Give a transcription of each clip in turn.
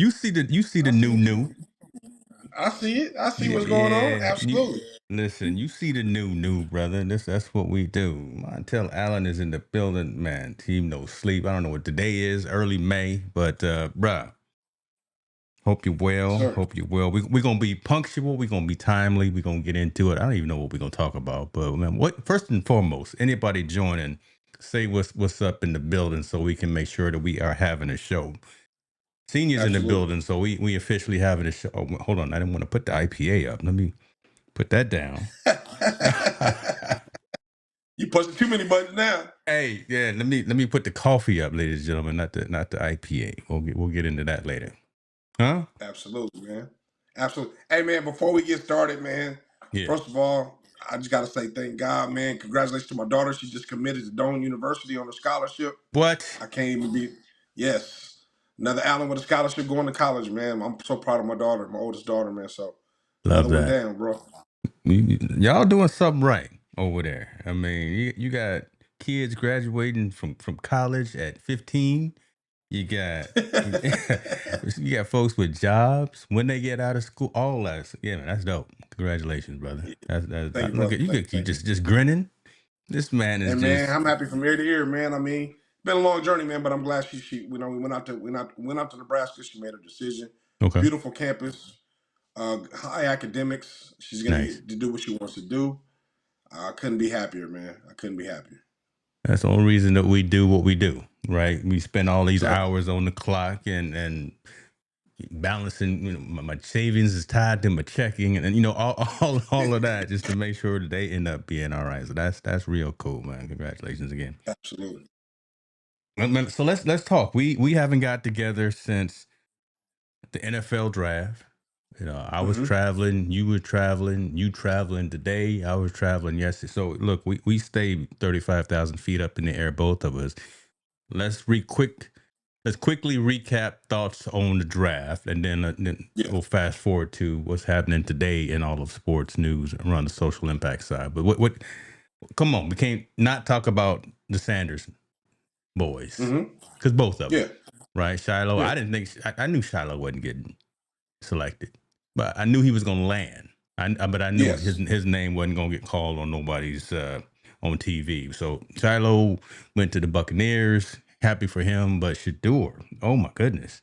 You see the new. I see it. I see Yeah, what's going on. yeah. Absolutely. Listen, you see the new brother. That's what we do. I tell Alan is in the building, man. Team no sleep. I don't know what today is, early May, but bruh, hope you're Yes, well. sir. Hope you're well. We're gonna be punctual. We're gonna be timely. We're gonna get into it. I don't even know what we're gonna talk about, but man, what first and foremost, anybody joining, say what's up in the building so we can make sure that we are having a show. Seniors in the Absolutely. building, so we officially having a show. Oh, hold on, I didn't want to put the IPA up. Let me put that down. You pushing too many buttons now. Hey, yeah, let me put the coffee up, ladies and gentlemen, not the IPA. We'll get into that later. Huh? Absolutely, man. Absolutely. Hey, man, before we get started, man, Yeah. first of all, I just got to say thank God, man. Congratulations to my daughter. She just committed to Doane University on a scholarship. What? I can't even be. Yes. Another Allen with a scholarship going to college, man. I'm so proud of my daughter, my oldest daughter, man. So Love another one that. down, bro. Y'all doing something right over there. I mean, you got kids graduating from college at 15. You got you got folks with jobs when they get out of school. All that, yeah, man, that's dope. Congratulations, brother. Thank you, Look brother. at you. You Thank you. just grinning. This man is And man, just I'm happy from ear to ear, man. I mean, been a long journey, man, but I'm glad she we went out to Nebraska. She made her decision. okay. Beautiful campus, high academics. She's gonna Nice. get to do what she wants to do. I couldn't be happier, man. I couldn't be happier. That's the only reason that we do what we do, right? We spend all these Sir. hours on the clock and balancing. You know, my savings is tied to my checking, and you know all of that just to make sure that they end up being all right. So that's real cool, man. Congratulations again. Absolutely. So let's talk. We haven't got together since the NFL draft. You know, I was Mm-hmm. traveling, you were traveling, you traveling today, I was traveling yesterday. So look, we stayed 35,000 feet up in the air, both of us. Let's re quick let's quickly recap thoughts on the draft, and then Yeah. we'll fast forward to what's happening today in all of sports news around the social impact side. But what come on, we can't not talk about the Sanders boys, Mm-hmm. because both of them, Yeah. right? Shiloh, Yeah. I didn't think I knew Shiloh wasn't getting selected, but I knew he was going to land. But I knew Yes. his name wasn't going to get called on nobody's on TV. So Shiloh went to the Buccaneers. Happy for him, but Shador, oh my goodness,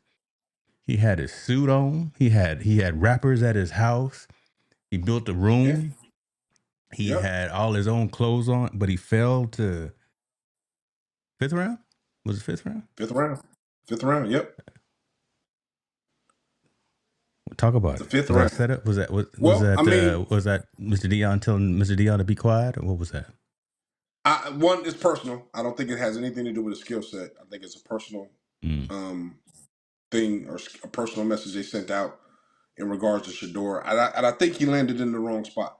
he had his suit on. He had rappers at his house. He built a Yeah. room. He Yep. had all his own clothes on, but he fell to fifth round. Was it fifth round? Fifth round. Fifth round. Yep. Talk about The it. fifth Was that round. set up? Well, I mean, Was that Mr. Dion telling Mr. Dion to be quiet, or what was that? one is personal. I don't think it has anything to do with a skill set. I think it's a personal Mm. um, thing or a personal message they sent out in regards to Shador. And I think he landed in the wrong spot.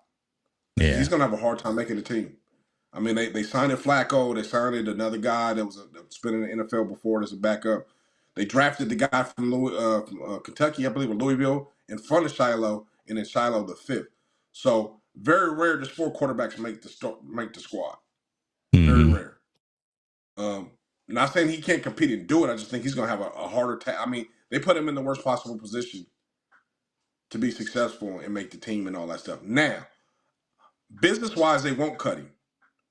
He's Yeah. going to have a hard time making the team. I mean, they signed it Flacco. They signed it another guy that's been in the NFL before as a backup. They drafted the guy from Kentucky, I believe, or Louisville, in front of Shiloh, and then Shiloh the fifth. So very rare. Just four quarterbacks make the squad. Very Mm-hmm. rare. Um, Not saying he can't compete and do it. I just think he's going to have a harder task. I mean, they put him in the worst possible position to be successful and make the team and all that stuff. Now, business wise, they won't cut him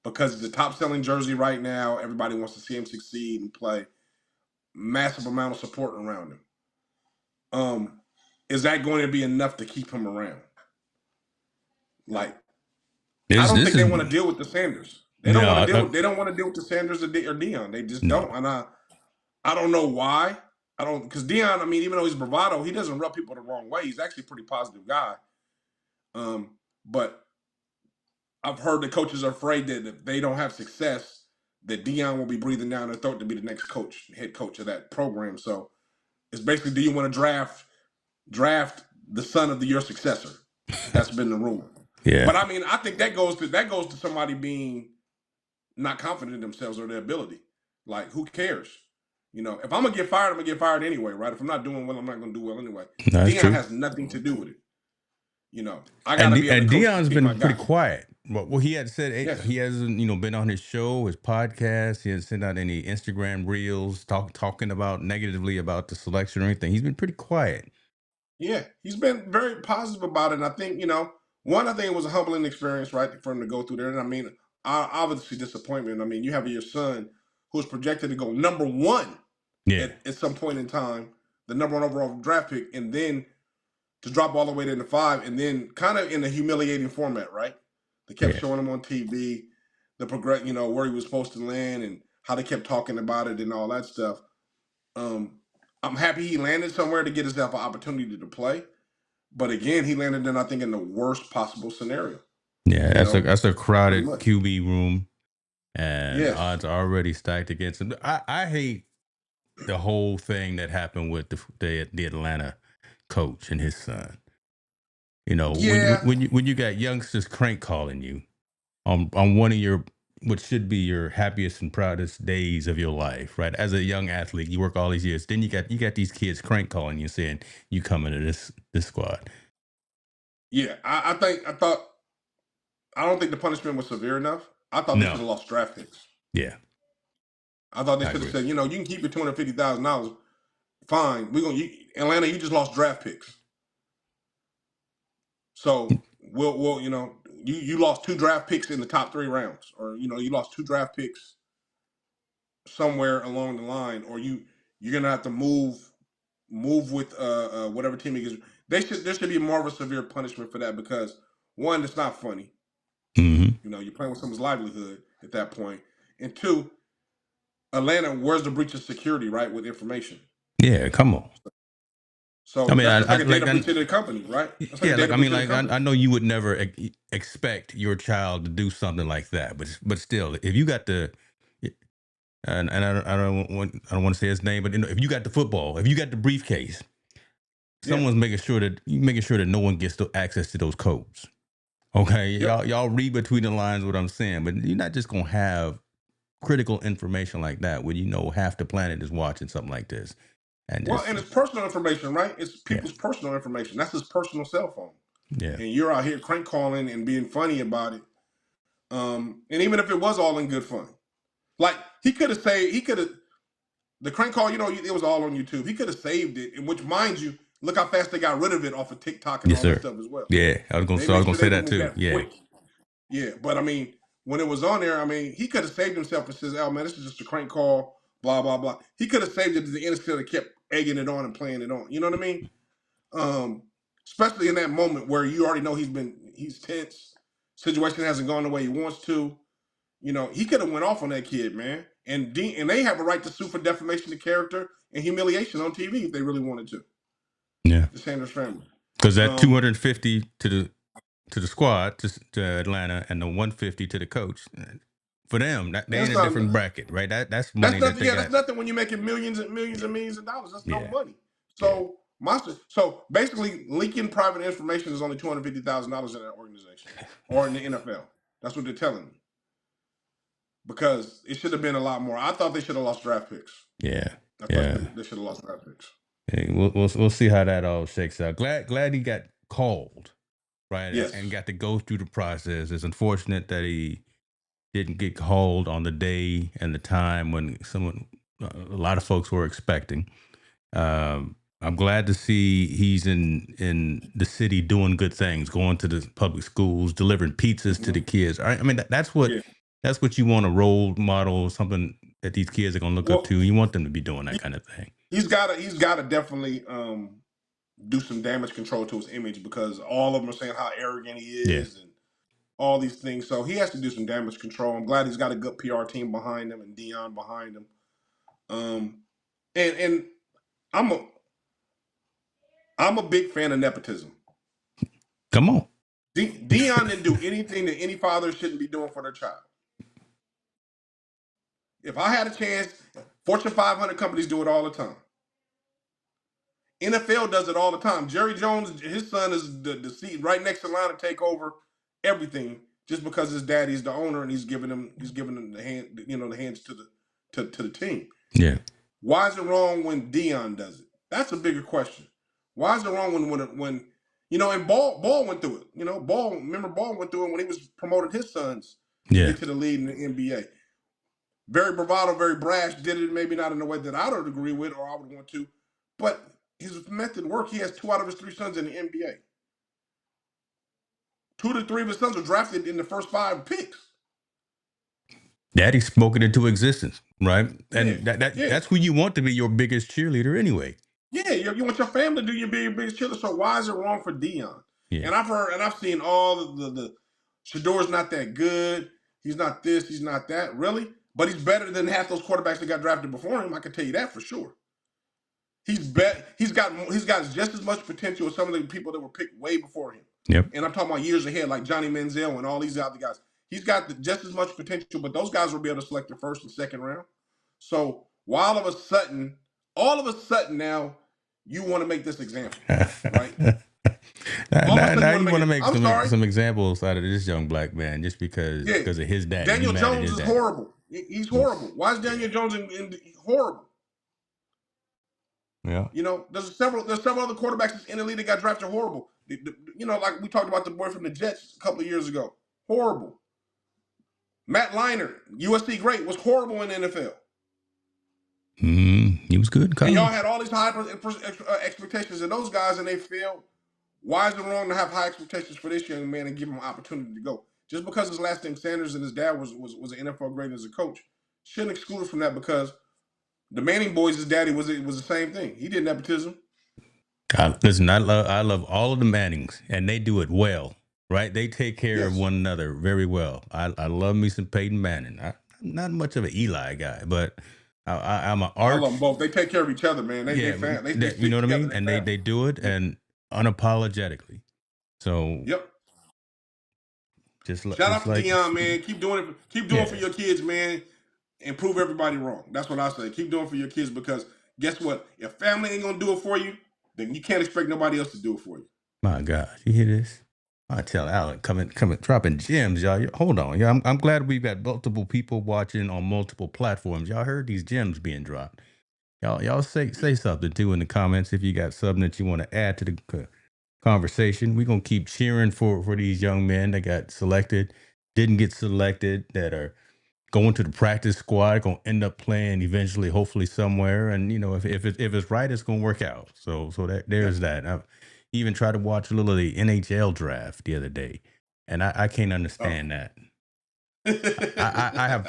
because it's the top selling jersey right now. Everybody wants to see him succeed and play. Massive amount of support around him. Is that going to be enough to keep him around? Like, I don't This think they is want to deal with the Sanders. They don't want to no, deal with. They don't want to deal with the Sanders or Dion. They just no. don't. And I don't know why. I don't because Dion. I mean, even though he's bravado, he doesn't rub people the wrong way. He's actually a pretty positive guy. But I've heard the coaches are afraid that if they don't have success, that Dion will be breathing down their throat to be the next head coach of that program. So it's basically, do you want to draft the son of your successor? That's been the rumor. Yeah. But I mean, I think that goes to somebody being not confident in themselves or their ability. Like, who cares? You know, if I'm gonna get fired, I'm gonna get fired anyway, right? If I'm not doing well, I'm not gonna do well anyway. No, that's Dion true. has nothing to do with it. You know, I got to be able to And coach to Dion's keep my been pretty guy. quiet Well, he had said Yes. he hasn't, been on his show, his podcast. He hasn't sent out any Instagram reels talking about negatively about the selection or anything. He's been pretty quiet. Yeah, he's been very positive about it. And I think, I think it was a humbling experience, right, for him to go through there. And I mean, obviously disappointment. I mean, you have your son who's projected to go number one Yeah, at some point in time, the number one overall draft pick, and then to drop all the way to the five, and then kind of in a humiliating format, right? They kept yeah, showing him on TV, the progress, where he was supposed to land and how they kept talking about it and all that stuff. Um, I'm happy he landed somewhere to get himself an opportunity to play. But again, he landed in, I think, in the worst possible scenario. yeah. That's a Pretty crowded much. QB room, and Yes. odds are already stacked against him. I hate the whole thing that happened with the Atlanta coach and his son. Yeah. When you got youngsters crank calling you on one of your what should be your happiest and proudest days of your life, right? As a young athlete, you work all these years. Then you got these kids crank calling you saying you coming to this squad. Yeah. I don't think the punishment was severe enough. I thought they should No, have lost draft picks. yeah, I thought they I should have agree. said, you can keep your $250,000. Fine. Atlanta, you just lost draft picks. So we'll you lost two draft picks in the top 3 rounds, or you lost two draft picks somewhere along the line, or you're gonna have to move with whatever team it is. There should be more of a severe punishment for that, because one, it's not funny. Hmm. You're playing with someone's livelihood at that point, and two, Atlanta, where's the breach of security, right, with information? Yeah, come on. I So mean, that's just I like a like data breach of the company, right? That's like a yeah, like data I mean, breach of the like I company. know you would never expect your child to do something like that, but still, if you got the and I don't want to say his name, but if you got the football, if you got the briefcase, Yeah. someone's making sure that no one gets access to those codes. Okay, Yep. y'all read between the lines what I'm saying, but you're not just gonna have critical information like that when half the planet is watching something like this, and Well, just and it's personal information, right? It's yeah, people's personal information. That's his personal cell phone, yeah, and you're out here crank calling and being funny about it. And even if it was all in good fun, like he could have the crank call. It was all on YouTube. He could have saved it, and which, mind you, look how fast they got rid of it off of TikTok and yes, all that sir. stuff as well. Yeah, They I was made gonna sure say they that removed too. that Yeah, quick. Yeah, but I mean, when it was on there, I mean, he could have saved himself and says, "Oh man, this is just a crank call." Blah blah blah. He could have saved it to the end instead of kept egging it on and playing it on. You know what I mean? Um, Especially in that moment where you already know he's tense. Situation hasn't gone the way he wants to. He could have went off on that kid, man. And they have a right to sue for defamation of character and humiliation on TV if they really wanted to. yeah. The Sanders family. Because that Um, 250 to the squad to Atlanta and the 150 to the coach for them they and in it's a not different bracket, right? That's that's money that nothing. they Yeah, that's got. nothing when you're making millions and millions and millions of dollars. That's no Yeah, money. yeah, So basically, leaking private information is only $250,000 in that organization or in the NFL. That's what they're telling me, because it should have been a lot more. I thought they should have lost draft picks. yeah, I thought yeah. they should have lost draft picks. Hey, we'll see how that all shakes out. Glad he got called, right, and Yes. got to go through the process. It's unfortunate that he didn't get called on the day and the time when a lot of folks were expecting. I'm glad to see he's in the city doing good things, going to the public schools, delivering pizzas to Hmm. the kids. I mean, Yeah. that's what you want a role model, something that these kids are going to look up Well, to. You want them to be doing that he, kind of thing. he's got to definitely do some damage control to his image, because all of them are saying how arrogant he Yeah, is and all these things. So he has to do some damage control. I'm glad he's got a good PR team behind him and Dion behind him. Um, and I'm a I'm a big fan of nepotism. come on. Dion didn't do anything that any father shouldn't be doing for their child. If I had a chance, Fortune 500 companies do it all the time. NFL does it all the time. Jerry Jones, his son is the seat right next in line to take over everything, just because his daddy's the owner and he's giving him the hand, the hands to the team. Yeah, Why is it wrong when Dion does it? That's a bigger question. Why is it wrong when And Ball went through it. Ball went through it when he was promoting his sons to Yeah. get to the lead in the NBA. Very bravado, very brash. Did it maybe not in a way that I would agree with or I would want to, but his method worked. He has 2 out of his 3 sons in the NBA. 2 to 3 of his sons were drafted in the first 5 picks. Daddy spoke it into existence, right? Yeah, And yeah, that's who you want to be your biggest cheerleader anyway. yeah. You want your family to do your biggest cheerleader. So why is it wrong for Dion? Yeah. And I've seen all the Shador's not that good. He's not this. He's not that. Really, but he's better than half those quarterbacks that got drafted before him. I can tell you that for sure. He's got just as much potential as some of the people that were picked way before him. Yep. And I'm talking about years ahead, like Johnny Manziel and all these other guys. He's got just as much potential, but those guys will be able to select the first and second round. So why all of a sudden now, you want to make this example, right? All of a sudden now you want you to make want to it. make I'm sorry. some examples out of this young black man just Yeah, because of his daddy. You Daniel mad at Jones his is daddy? horrible. He's horrible. Why is Daniel Jones horrible? Yeah. There's several other quarterbacks in the league that got drafted horrible. Like we talked about the boy from the Jets a couple of years ago. Horrible. Matt Leinart, USC great, was horrible in the NFL. He was good in And y'all college. had all these high expectations of those guys, and they failed. Why is it wrong to have high expectations for this young man and give him an opportunity to go? Just because his last name Sanders and his dad was an NFL great as a coach, shouldn't exclude from that because the Manning boys' daddy was the same thing. He did nepotism. Listen, I love all of the Mannings, and they do it well, right? They take care of Yes. one another very well. I love me some Peyton Manning. I'm not much of an Eli guy, but I'm an I love them arch. both. They take care of each other, man. They Yeah, fam- they they that, you know stick what I together. mean, They and family. they do it Yeah. and unapologetically. So Yep. Shout out just to like Dion, man. Keep doing it. Keep doing it for yeah, your kids, man. And prove everybody wrong. That's what I say. Keep doing it for your kids because guess what? If family ain't gonna do it for you, then you can't expect nobody else to do it for you. my God, you hear this? I tell Alan, coming, dropping gems, y'all. Hold on, yeah. I'm glad we've got multiple people watching on multiple platforms. Y'all heard these gems being dropped. Y'all say something too in the comments if you got something that you want to add to the conversation. We're gonna keep cheering for these young men that got selected, didn't get selected, that are going to the practice squad, gonna end up playing eventually, hopefully somewhere. And if it's right, it's gonna work out. So that Yep. there's that. I even tried to watch a little of the NHL draft the other day, and I can't Oh. understand that. I have,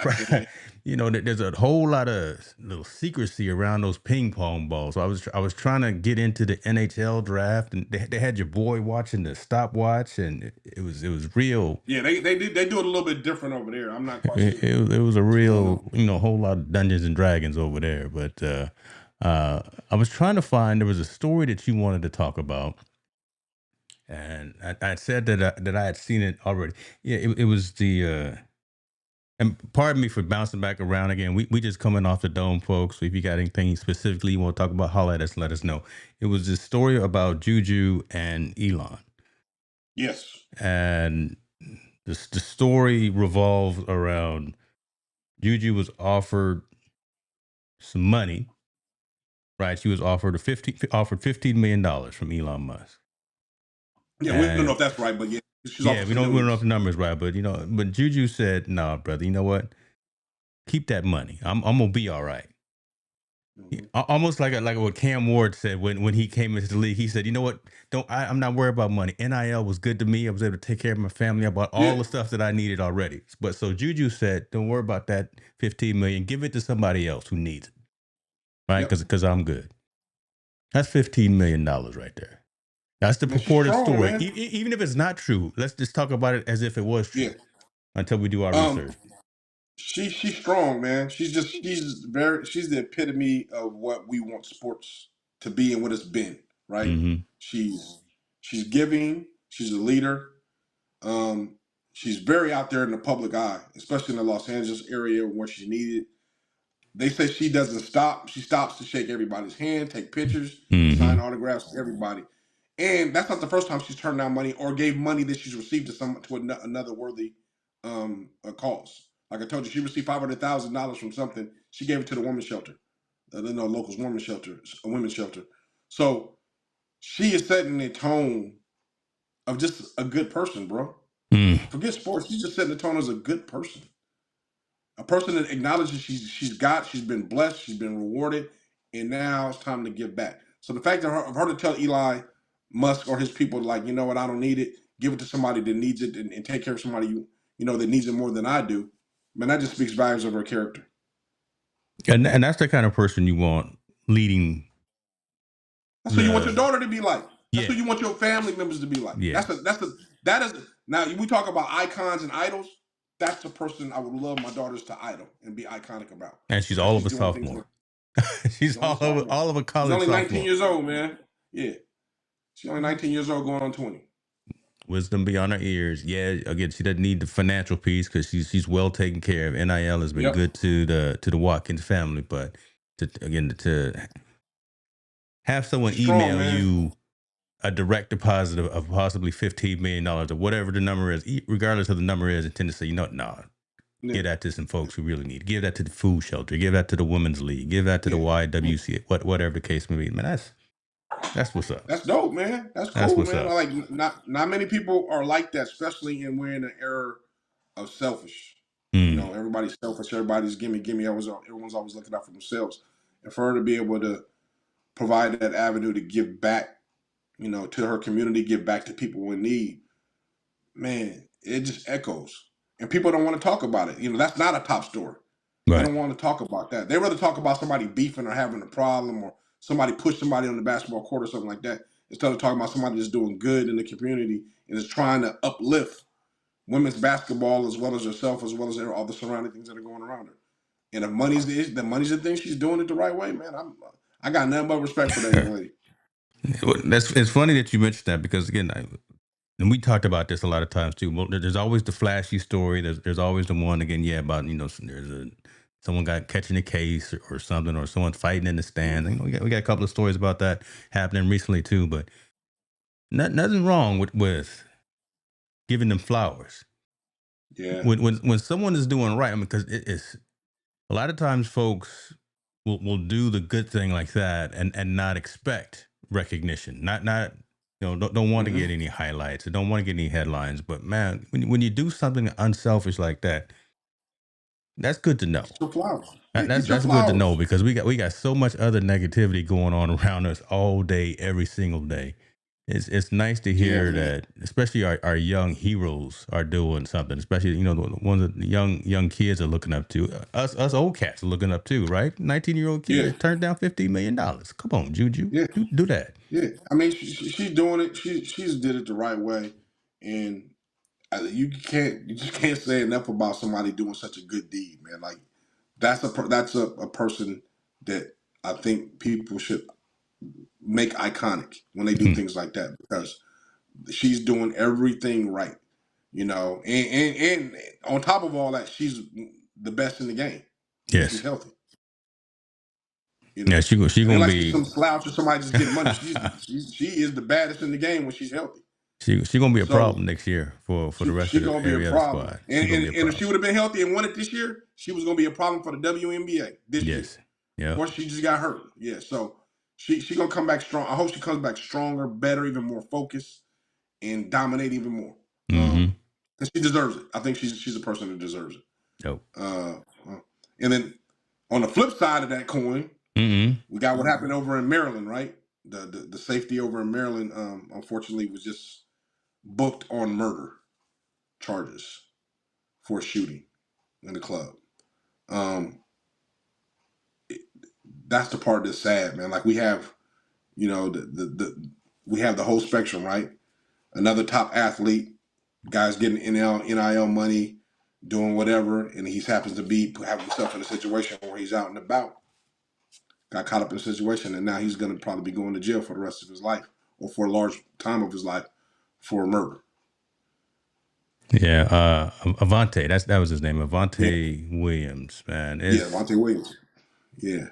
there's a whole lot of little secrecy around those ping pong balls. So I was trying to get into the NHL draft, and they had your boy watching the stopwatch, and it was real. Yeah, they do it a little bit different over there. I'm not quite sure It was a what's going real, on. whole lot of Dungeons and Dragons over there. But I was trying to find there was a story that you wanted to talk about, and I said that I had seen it already. Yeah, it was the. And pardon me for bouncing back around again. We just coming off the dome, folks. So if you got anything specifically you want to talk about, holler at us, let us know. It was this story about JuJu and Elon. Yes. And the story revolves around JuJu was offered some money, right? She was offered offered $15 million from Elon Musk. Yeah, we don't know And if that's right, but yeah, she's yeah, offered we some don't know if millions. the numbers right, but but JuJu said, "Nah, brother, you know what? Keep that money. I'm gonna be all right." Mhm. Almost like what Cam Ward said when he came into the league. He said, "You know what? I'm not worried about money. NIL was good to me. I was able to take care of my family. I bought Yeah. all the stuff that I needed already." But so JuJu said, "Don't worry about that 15 million. Give it to somebody else who needs it, right? Yep. Because I'm good." That's $15 million right there. That's the Man, she's purported strong, story. man. Even if it's not true, let's just talk about it as if it was Yeah. true until we do our Um, research. she's strong, man. She's the epitome of what we want sports to be and what it's been, right? Mm-hmm. She's she's giving, she's a leader. Um, she's very out there in the public eye, especially in the Los Angeles area where she's needed. They say she doesn't stop. She stops to shake everybody's hand, take pictures, Mm-hmm. sign autographs to everybody. And that's not the first time she's turned down money or gave money that she's received another worthy cause. Like I told you, she received $500,000 from something. She gave it to the women's shelter. Locals women's shelter, a women's shelter. So she is setting a tone of just a good person, bro. Mm. Forget sports. She's just setting the tone as a good person. A person that acknowledges she's been blessed, she's been rewarded, and now it's time to give back. So the fact of her to tell Eli Musk or his people, like, you know what, I don't need it, give it to somebody that needs it, and take care of somebody that needs it more than I do, man, that just speaks volumes of her character. And that's the kind of person you want leading That's who you want your the. daughter to be like. That's who Yeah, you want your family members to be like. yeah. That is now we talk about icons and idols. That's the person I would love my daughters to idol and be iconic about And she's because all she's of a doing things. sophomore. She's She's only a sophomore. all of a She's college only 19 sophomore. years old, man. Yeah, she's only 19 years old, going on 20. Wisdom beyond her ears. Yeah, again, she doesn't need the financial piece because she's well taken care of. NIL has been Yep. good to the Watkins family, but to have someone She's strong, email man. you a direct deposit of possibly $15 million or whatever the number is, regardless of the number is, and tend to say, no, Yeah. give that to some folks who really need it. Give that to the food shelter. Give that to the women's league. Give that to the Yeah. YWCA. Whatever the case may be. Man, that's what's up. That's dope, man. That's That's cool, what's man. I up. like not many people are like that, especially in we're in an era of selfish. Mm, Everybody's selfish. Everybody's gimme, gimme. Everyone's always looking out for themselves. And for her to be able to provide that avenue to give back, to her community, give back to people in need, man, it just echoes. And people don't want to talk about it. That's not a top story. They right. don't want to talk about that. They rather talk about somebody beefing or having a problem or somebody pushed somebody on the basketball court or something like that instead of talking about somebody that's doing good in the community and is trying to uplift women's basketball as well as herself, as well as all the surrounding things that are going around her. And if money's the thing, she's doing it the right way, man. I got nothing but respect for that young lady. It's funny that you mentioned that because again, and we talked about this a lot of times too. Well, there's always the flashy story. There's always the one again, yeah, about someone got catching a case or something, or someone fighting in the stands. We got a couple of stories about that happening recently too. But nothing wrong with giving them flowers Yeah. when someone is doing right. I mean, because it's a lot of times folks will do the good thing like that and not expect recognition. Not don't want to Mm-hmm. get any highlights or don't want to get any headlines. But man, when you do something unselfish like that, that's good to know. Get your flowers. Yeah, That's get your that's good to know flowers. because we got so much other negativity going on around us all day, every single day. It's nice to Yeah, hear man. that, especially our young heroes are doing something. Especially the ones that the young kids are looking up to. Us old cats are looking up to, right? 19-year-old kid Yeah, that turned down $15 million. Come on, Juju, yeah, do that. yeah. I mean, she's doing it. She's did it the right way, and you just can't say enough about somebody doing such a good deed, man. Like that's a person that I think people should make iconic when they do Mhm. things like that because she's doing everything right, and on top of all that, she's the best in the game when she's Yes, healthy. yeah. She It ain't gonna like she's be some slouch or somebody just getting money. She is the baddest in the game when she's healthy. she gonna be a So problem next year for the rest she of gonna be a every other problem. squad. She And, gonna and be a and if she problem. would have been healthy and won it this year, she was gonna be a problem for the WNBA this year. Yes. Yeah. Of course, she just got hurt. Yeah, so she gonna come back strong. I hope she comes back stronger, better, even more focused, and dominate even more. Mm-hmm. Because she deserves it. I think she's a person that deserves it. Yep. And then on the flip side of that coin, Mm-hmm. we got what happened over in Maryland, right? The safety over in Maryland, unfortunately, was just booked on murder charges for shooting in the club. Um, that's the part that's sad, man. Like we have, we have the whole spectrum, right? Another top athlete, guys getting NIL money, doing whatever, and he happens to be have himself in a situation where he's out and about, got caught up in a situation, and now he's going to probably be going to jail for the rest of his life or for a large time of his life for murder. Yeah, Avante. That was his name, Yeah, Avante Williams. Man, yeah, Vontae Williams. Yeah,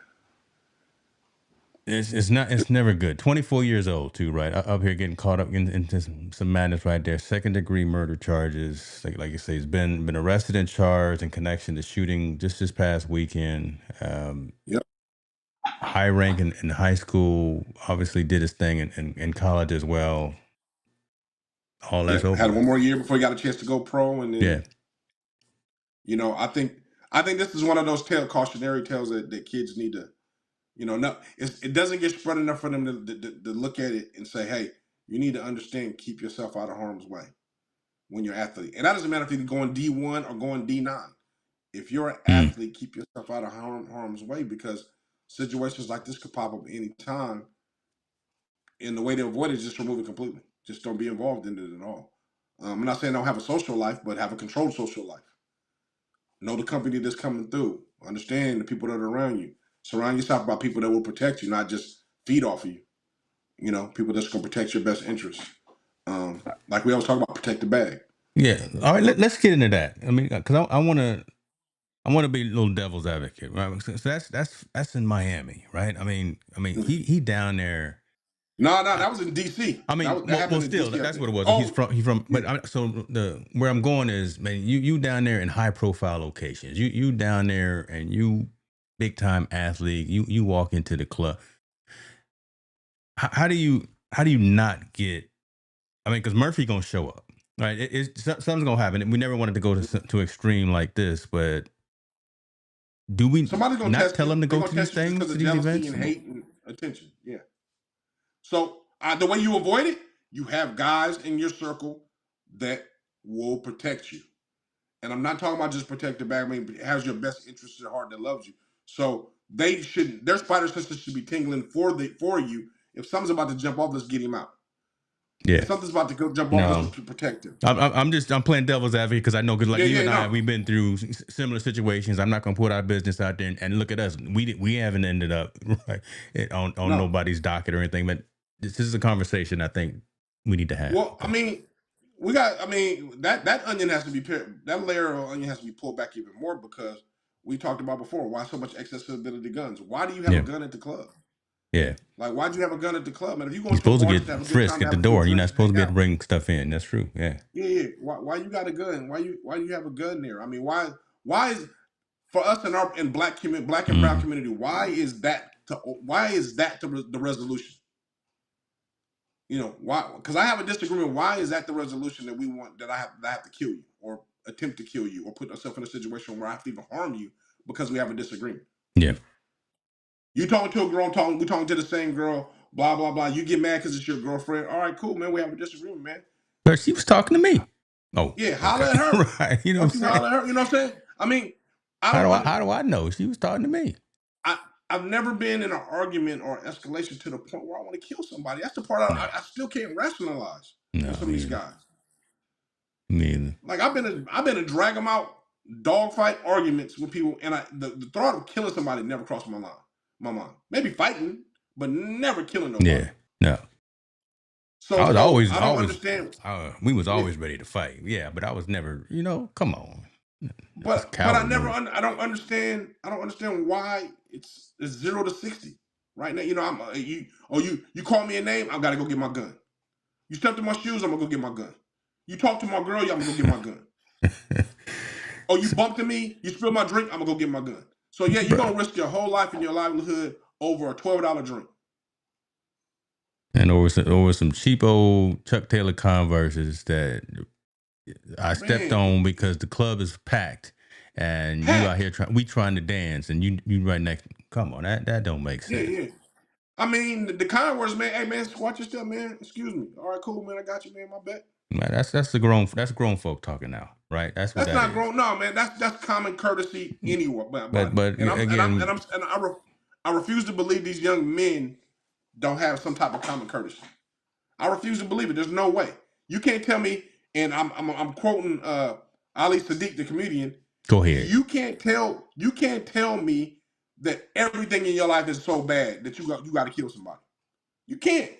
it's never good. 24 years old too, right? Up here getting caught up into some madness right there. Second degree murder charges. Like you say, he's been arrested and charged in connection to shooting just this past weekend. yep, High rank in high school. Obviously did his thing in college as well. all Yeah, that's over had one with. more year before he got a chance to go pro, and Yeah. then I think this is one of those cautionary tales that kids need to no, it doesn't get spread enough for them to look at it and say, hey, you need to understand, keep yourself out of harm's way when you're an athlete, and that doesn't matter if you're going D1 or going D9. If you're an Mm. athlete, keep yourself out of harm's way because situations like this could pop up any time. And the way to avoid it is just remove it completely. Just don't be involved in it at all. I'm not saying don't have a social life, but have a controlled social life. Know the company that's coming through. Understand the people that are around you. Surround yourself by people that will protect you, not just feed off of you. People that's going to protect your best interests. Like we always talk about, protect the bag. Yeah. All right. Let's get into that. I mean, because I want to be a little devil's advocate, right? So that's in Miami, right? I mean, he down there. No, no, I, that was in D.C. I mean, That well, happened in still, D.C. I that's think. what it was. He's Oh, from, yeah. but so the where I'm going is, man, you down there in high profile locations. You down there and you big time athlete. You walk into the club. How do you not get? I mean, because Murphy gonna show up, right? Something's gonna happen. We never wanted to go to extreme like this, but do we Somebody's gonna not test tell you. them to They're go gonna to these test you just things, because to of these jealousy events? and hate and attention. Yeah. So the way you avoid it, you have guys in your circle that will protect you. And I'm not talking about just protect the bag. I mean, has your best interest at heart that loves you. So their spider senses should be tingling for you. If something's about to jump off, let's get him out. If Yeah. something's about to go jump off, let's No. protect him. I'm playing devil's advocate because I know, because like Yeah, you yeah, and I, no, we've been through similar situations. I'm not going to put our business out there, and look at us. We haven't ended up right on no. nobody's docket or anything. But this is a conversation I think we need to have. Well, I mean, that onion has to be that layer of onion has to be pulled back even more because we talked about before why so much accessibility to guns. Why do you have a Yeah, gun at the club? yeah. Like, why do you have a gun at the club? And if you're You're going to a supposed to bar just to have get a good time, frisked to at the have a few door. You're not drinks and supposed to hang be able to out, bring stuff in. That's true. Yeah, yeah, yeah. Why you got a gun? Why you have a gun there? I mean, why is for us in black and brown hmm community? Why is that the resolution? Why? Because I have a disagreement. Why is that the resolution that we want? That I have to kill you or attempt to kill you or put myself in a situation where I have to even harm you because we have a disagreement. yeah. You talking to a girl, we talking to the same girl, blah blah blah. You get mad because it's your girlfriend. All right, cool, man. We have a disagreement, man. But she was talking to me. Oh, Yeah, okay, holler at her. right. You know Why what don't you I'm saying? holler at her? You know what I'm saying? I mean, I How don't. do I know she was talking to me? I I've never been in an argument or escalation to the point where I want to kill somebody. That's the part No, I still can't rationalize with no, some of me these either. guys. Me either. Like I've been to drag them out dogfight arguments with people, and the thought of killing somebody never crossed my mind. Maybe fighting, but never killing nobody. Yeah, no. I So was so always, I don't always, understand. we was Yeah, always ready to fight. Yeah, but I was never, come on. That's but coward move. I don't understand. I don't understand why it's 0 to 60 right now. I'm you call me a name. I gotta go get my gun. You step in my shoes. I'm gonna go get my gun. You talk to my girl. Yeah, I'm gonna go get my gun. Oh, you So, bumped into me, you spilled my drink, I'm gonna go get my gun. So yeah, you're bruh. gonna risk your whole life and your livelihood over a $12 drink. And over some cheap old Chuck Taylor Converses that I stepped Man, on because the club is packed, and you out packed. here trying to dance, and you right next. Come on, that don't make Yeah, sense. yeah. I mean, the kind words, man. Hey, man, watch your step, man. Excuse me. All right, cool, man. I got you, man. My bet. Man, that's grown folk talking now, right? That's what That's that not is. grown. No, man. That's common courtesy anywhere. But again, I refuse to believe these young men don't have some type of common courtesy. I refuse to believe it. There's no way. You can't tell me, and I'm quoting Ali Sadiq, the comedian. go ahead. You can't tell me that everything in your life is so bad that you got to kill somebody. You can't.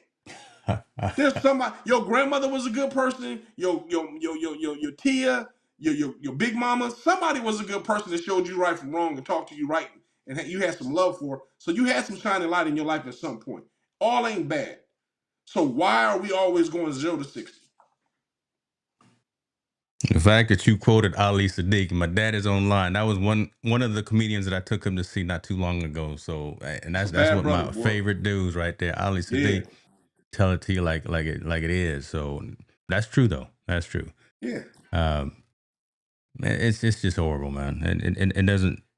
There's somebody. Your grandmother was a good person. Your tia, your big mama. Somebody was a good person that showed you right from wrong and talked to you right, and you had some love for. So you had some shining light in your life at some point. All ain't bad. So why are we always going 0 to 60? The fact that you quoted Ali Sadiq, my dad is online. That was one of the comedians that I took him to see not too long ago. So, and It's a that's bad what brother, my boy. favorite dudes right there. Ali Yeah. Sadiq, tell it to you like it is. So That's true though. That's true. Yeah. Um, it's just horrible, man. And it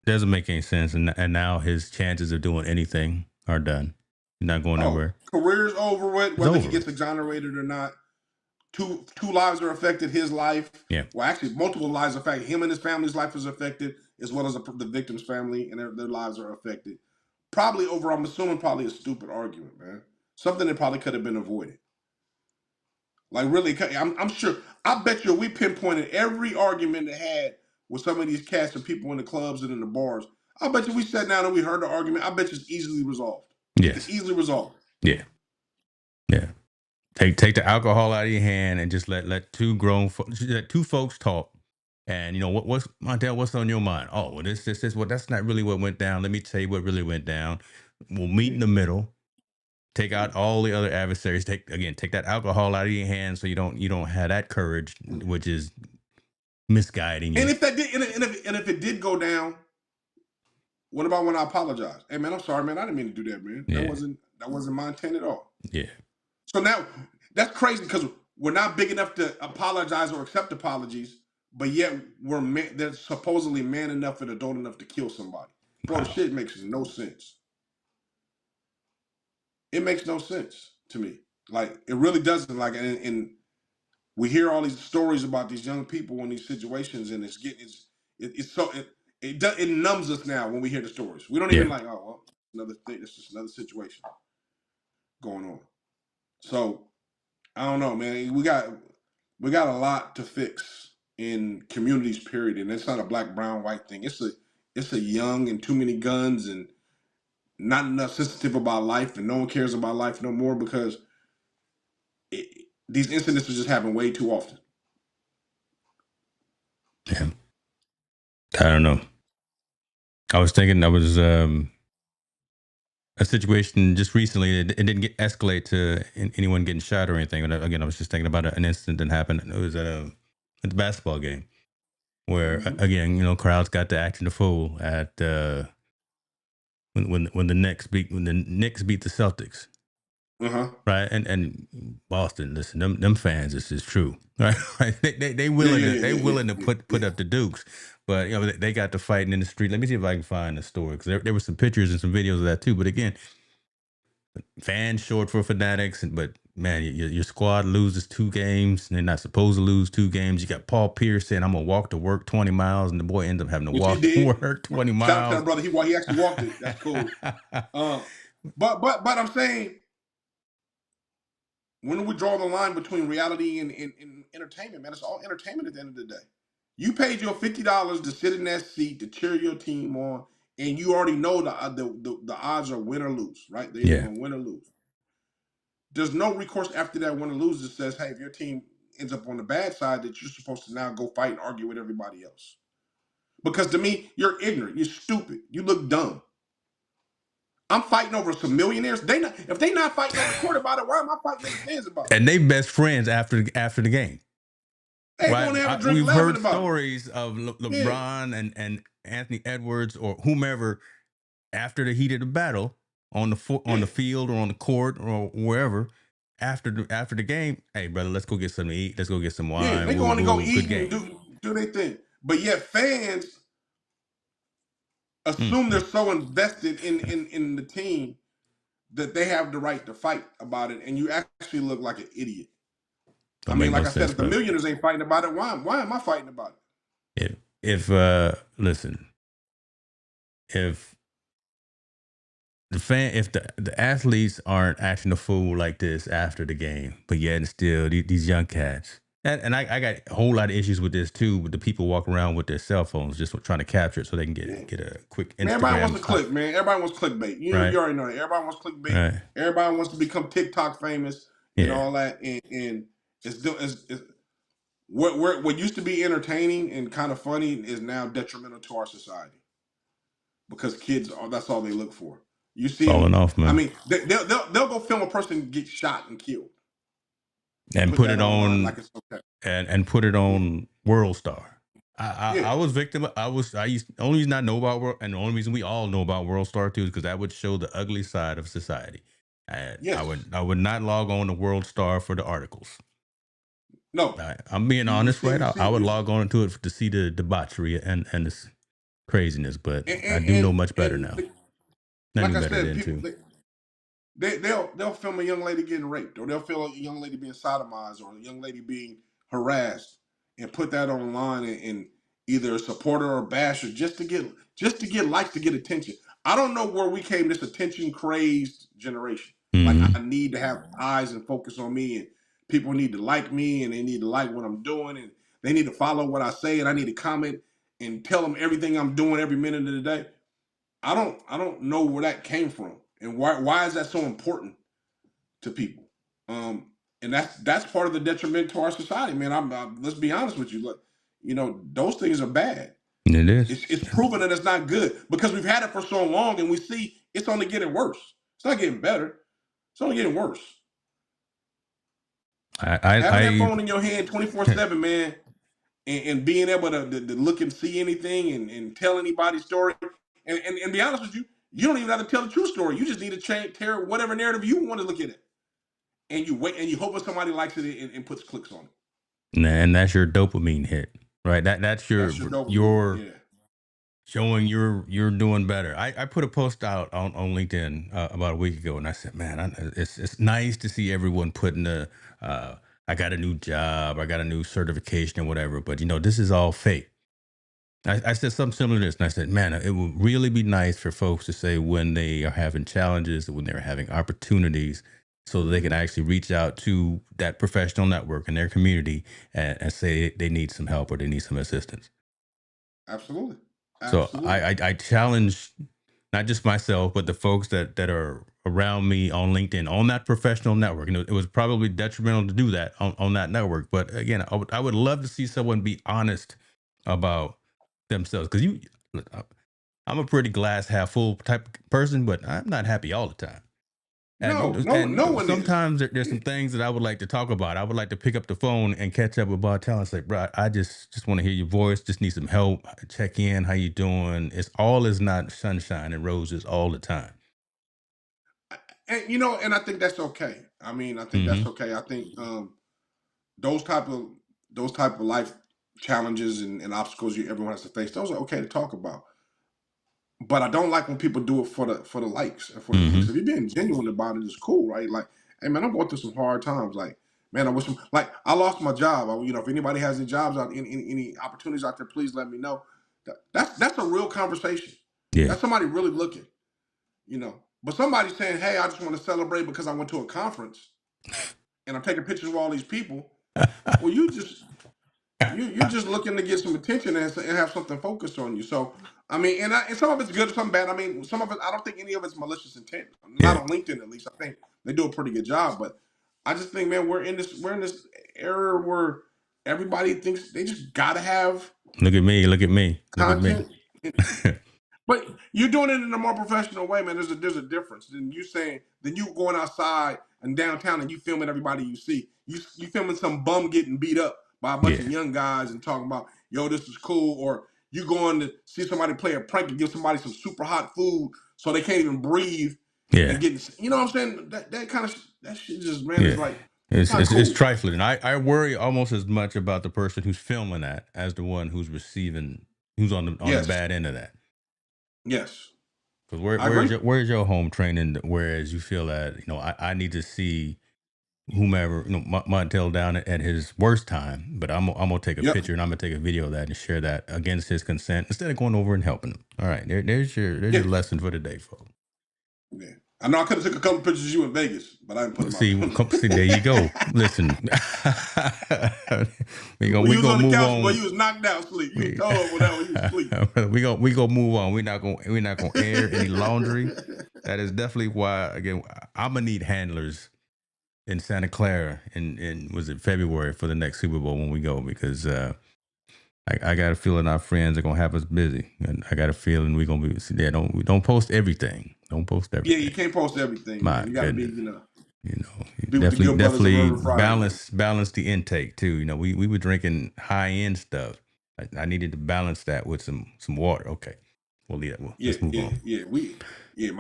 doesn't make any sense. And now his chances of doing anything are done. He's not going Oh, nowhere. career's over with, It's whether he over gets with. exonerated or not. Two lives are affected. His life, Yeah. well, actually, multiple lives are affected. Him and his family's life is affected, as well as the victim's family, and their lives are affected. Probably over, I'm assuming, probably a stupid argument, man. Something that probably could have been avoided. Like, really, I'm sure. I bet you we pinpointed every argument that had with some of these cats and people in the clubs and in the bars. I bet you we sat down and we heard the argument. I bet you it's easily resolved. It's Yes. easily resolved. Yeah. Yeah. Take the alcohol out of your hand and just let let two folks talk. And what's Montel? What's on your mind? Oh, well, this. Well, that's not really what went down. Let me tell you what really went down. We'll meet in Yeah. the middle. Take out all the other adversaries. Take that alcohol out of your hands so you don't have that courage, which is misguiding And you. if that did, and if it did go down, what about when I apologize? Hey man, I'm sorry, man. I didn't mean to do that, man. Yeah. That wasn't my intent at all. Yeah. So now that's crazy because we're not big enough to apologize or accept apologies, but yet they're supposedly man enough and adult enough to kill somebody. Bro, the Wow. shit makes no sense. It makes no sense to me. Like it really doesn't. Like and we hear all these stories about these young people in these situations, and it's so it numbs us now when we hear the stories. We don't even Yeah. like, oh well, another thing. It's just another situation going on. So I don't know, man. We got a lot to fix in communities, period. And it's not a black, brown, white thing. It's a young and too many guns and not enough sensitive about life, and no one cares about life no more because these incidents just happen way too often. Yeah. I don't know. I was thinking I was a situation just recently. It didn't get escalate to anyone getting shot or anything. But again, I was just thinking about an incident that happened. It was at the basketball game where Mm-hmm. again, crowds got to acting a fool at when the Knicks beat the Celtics, Uh huh. right? And Boston, listen, them fans, this is true, right? Right? They Yeah, willing yeah, to yeah, yeah, yeah, put yeah. up the Dukes, but they got to fighting in the street. Let me see if I can find the story because there were some pictures and some videos of that too. But again, fans short for fanatics, but man, your squad loses 2 games, and they're not supposed to lose 2 games. You got Paul Pierce saying, "I'm gonna walk to work 20 miles," and the boy ends up having to Which he walk to did. work 20 Shout out to miles. the brother. He actually walked it. That's cool. Uh, but I'm saying, when do we draw the line between reality and entertainment, man? It's all entertainment at the end of the day. You paid your $50 to sit in that seat to cheer your team on, and you already know the odds are win or lose, right? They're either Yeah, going to win or lose. There's no recourse after that win or lose that says, hey, if your team ends up on the bad side, that you're supposed to now go fight and argue with everybody else. Because to me, you're ignorant, you're stupid, you look dumb. I'm fighting over some millionaires. If they not fighting on the court about it, why am I fighting in the stands about it? and they best friends after the game. Hey, Right, going to have a drink we've laughing heard about it. stories of Yeah. LeBron and Anthony Edwards or whomever after the heat of the battle on Yeah. the field or on the court or wherever after the game. Hey, brother, let's go get something to eat. Let's go get some Yeah, wine. they Woo going to go woo. Good eat and game. do their thing. But yet fans assume they're Mm-mm. so invested in the team that they have the right to fight about it, and you actually look like an idiot. I Don't mean, make no like I said, sense, if the brother. millionaires ain't fighting about it, why am I fighting about it? If listen, if if the athletes aren't acting a fool like this after the game, but yet and still these young cats. And I got a whole lot of issues with this too, with the people walking around with their cell phones just trying to capture it so they can Yeah. get a quick Man, everybody wants Instagram to click, man. Everybody wants clickbait. right? You already know that. Everybody wants clickbait. Right. Everybody wants to become TikTok famous and Yeah. all that. And it's what used to be entertaining and kind of funny is now detrimental to our society because kids are that's all they look for. You see Falling them. off, I man. mean, they'll go film a person get shot and killed and And put put that it online like on it's okay. and put it Yeah, on World Star. I yeah, was victim. I used the only reason I know about World and the only reason we all know about World Star too is because that would show the ugly side of society. I yes. would not log on to World Star for the articles. No, I'm being you honest, see, right? you I see, would you log on to it to see the debauchery and this craziness, but and I do know and, much better and now. I like knew I better said, then people too. they'll film a young lady getting raped, or they'll film a young lady being sodomized, or a young lady being harassed, and put that online and either support her or bash her just to get likes, to get attention. I don't know where we came this attention crazed generation. Like Hmm. I need to have eyes and focus on me, and people need to like me, and they need to like what I'm doing, and they need to follow what I say, and I need to comment and tell them everything I'm doing every minute of the day. I don't know where that came from, and why is that so important to people? And that's part of the detriment to our society, man. Let's be honest with you. Look, those things are bad. It is. It's proven that it's not good because we've had it for so long, and we see it's only getting worse. It's not getting better. It's only getting worse. Having that I phone in your hand 24/7, man, and being able to look and see anything and tell anybody's story, and be honest with you, you don't even have to tell the true story. You just need to tear whatever narrative you want to look at it, and you wait and you hope that somebody likes it and puts clicks on it. and that's your dopamine hit, right? That's That's your dopamine. your Yeah. showing you're doing better. I put a post out on LinkedIn about a week ago, and I said, man, it's nice to see everyone putting uh, I got a new job, I got a new certification or whatever, but this is all fake. I said something similar to this, and I said, man, it would really be nice for folks to say when they are having challenges, when they're having opportunities, so that they can Hmm. actually reach out to that professional network in their community and say they need some help or they need some assistance. Absolutely. So Absolutely. I challenge not just myself, but the folks that are around me on LinkedIn on that professional network. It was probably detrimental to do that on that network. But again, I would love to see someone be honest about themselves because look, I'm a pretty glass half full type of person, but I'm not happy all the time. And No, no one is. sometimes there's some things that I would like to talk about. I would like to pick up the phone and catch up with Bob Talent and say, bro, I just want to hear your voice. Just need some help. Check in. How you doing? Is not sunshine and roses all the time. And I think that's okay. I mean, I think that's Hmm. okay. I think those type of those type of life challenges and obstacles everyone has to face, those are okay to talk about. But I don't like when people do it for the likes and for the clicks. Hmm. If you're being genuine about it, it's cool, right? Like, hey man, I'm going through some hard times. Like, man, I wish like I lost my job. If anybody has any jobs out, any opportunities out there, please let me know. That's a real conversation. Yeah. That's somebody really looking, you know. But somebody saying, hey, I just want to celebrate because I went to a conference and I'm taking pictures of all these people. Well, you're just looking to get some attention and have something focused on you. So I mean, and some of it's good, some bad. I mean, some of it I don't think any of it's malicious intent. Not Yeah. on LinkedIn at least. I think they do a pretty good job. But I just think, man, we're in this era where everybody thinks they just gotta have Look at me. Look at me. Look at me. content. But you're doing it in a more professional way, man. There's a difference than you going outside and downtown and you filming everybody you see. You filming some bum getting beat up by a bunch of Yeah. young guys and talking about, yo, this is cool, or you going to see somebody play a prank and give somebody some super hot food so they can't even breathe Yeah. and you know what I'm saying? That kind of that shit just, man, is Yeah. like, it's It's, not it's it's cool. trifling. I worry almost as much about the person who's filming that as the one who's on the Yes, bad end of that. yes, Because I agree. where's your home training? Whereas you feel that I need to see whomever Montel down at his worst time, but I'm gonna take a Yep. picture and I'm gonna take a video of that and share that against his consent instead of going over and helping him. All right, there's your Yes. lesson for the day, folks. Yeah. I know I could have took a couple pictures of you in Vegas, but I didn't put them out. See, there you go. Listen, we gonna When we you was gonna on the move couch, boy, on. you was knocked out sleep. You was We told on that one, you was asleep. we gonna move on. We're not gonna air any laundry. That is definitely why again I'm gonna need handlers in Santa Clara in was it February for the next Super Bowl when we go because I got a feeling our friends are gonna have us busy and I got a feeling we're gonna be there. Don't post everything. Don't post Yeah, you everything. can't post everything, My man. You got to goodness. You be with the definitely good brothers of definitely Urban Friday, man. balance the intake too. We were drinking high end stuff. I needed to balance that with some water. Okay, we'll leave that. Yeah, Let's move yeah, on. yeah.